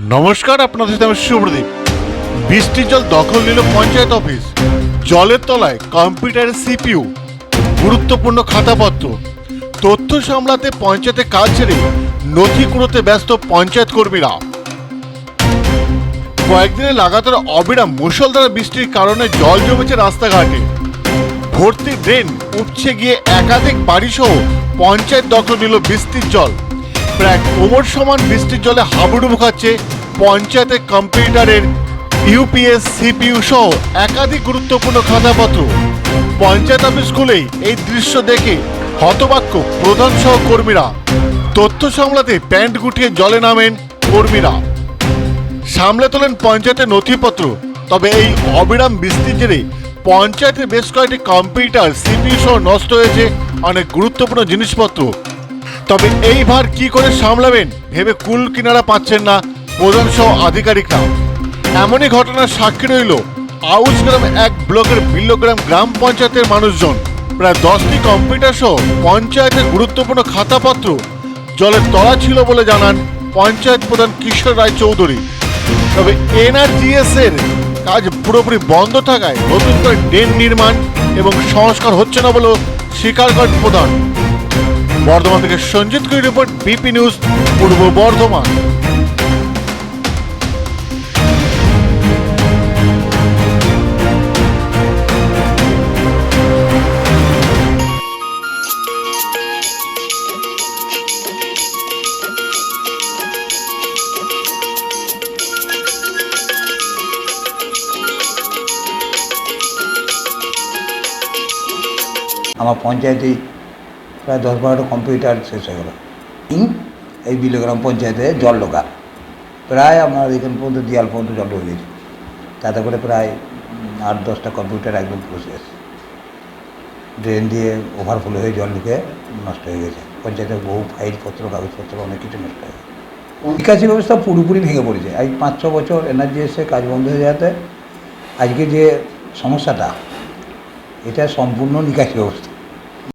নমস্কার, আপনাদের সাথে আমি সুপ্রদীপ। বৃষ্টির জল দখল নিল পঞ্চায়েত অফিস। জলের তলায় কম্পিউটারের সিপিইউ, গুরুত্বপূর্ণ খাতাপত্র। তথ্য সামলাতে পঞ্চায়েতে কাজ ছেড়ে নথি কুড়োতে ব্যস্ত পঞ্চায়েত কর্মীরা। কয়েকদিনে লাগাতার অবিরাম মুষলধারে বৃষ্টির কারণে জল জমেছে রাস্তাঘাটে। ভর্তি ড্রেন উপচে গিয়ে একাধিক বাড়িসহ পঞ্চায়েত দখল নিল বৃষ্টির জল। প্রায় কোমর সমান বৃষ্টির জলে হাবুডুবু খাচ্ছে পঞ্চায়েতের কম্পিউটারের ইউপিএস, সিপিইউ সহ একাধিক গুরুত্বপূর্ণ খাতাপত্র। পঞ্চায়েত অফিস খুলেই এই দৃশ্য দেখে হতবাক্য প্রধান সহ কর্মীরা। তথ্য সামলাতে প্যান্ট গুটিয়ে জলে নামেন কর্মীরা, সামলে তোলেন পঞ্চায়েতের নথিপত্র। তবে এই অবিরাম বৃষ্টির জেরে পঞ্চায়েতের বেশ কয়েকটি কম্পিউটার, সিপিইউ সহ নষ্ট হয়েছে অনেক গুরুত্বপূর্ণ জিনিসপত্র। তবে এই ভার কি করে সামলাবেন ভেবে কুল কিনারা পাচ্ছেন না প্রধান সহ আধিকারিকরা। এমনই ঘটনার সাক্ষী রইল আউশগ্রাম এক ব্লকের বিল্লগ্রাম গ্রাম পঞ্চায়েতের মানুষজন। প্রায় 10টি কম্পিউটার সহ পঞ্চায়েতের গুরুত্বপূর্ণ খাতাপত্র জলের তলা ছিল বলে জানান পঞ্চায়েত প্রধান কিশোর রায় চৌধুরী। তবে এনআরজিএস এর কাজ পুরোপুরি বন্ধ থাকায় নতুন করে ড্রেন নির্মাণ এবং সংস্কার হচ্ছে না বলেও স্বীকার করেন প্রধান। বর্ধমান থেকে সঞ্জিত কুইর রিপোর্ট, বিপি নিউজ, পূর্ব বর্ধমান। আমার পঞ্চায়েতেই প্রায় 10-12টা কম্পিউটার শেষ হয়ে গেল। এই বিলগ্রাম পঞ্চায়েতে জল ঢোকা প্রায় আমার এখান পর্যন্ত দেয়াল পর্যন্ত জল ঢুকে গেছে। তাতে করে প্রায় 8-10টা কম্পিউটার একদম পুরো শেষ। ড্রেন দিয়ে ওভারফ্লো হয়ে জল ঢুকে নষ্ট হয়ে গেছে। পঞ্চায়েতের বহু ফাইলপত্র, কাগজপত্র অনেক কিছু নষ্ট হয়ে গেছে। নিকাশি ব্যবস্থা পুরোপুরি ভেঙে পড়েছে। আজ 5-6 বছর এনআরজিএসে কাজ বন্ধ হয়ে যাতে আজকে যে সমস্যাটা, এটা সম্পূর্ণ নিকাশি ব্যবস্থা।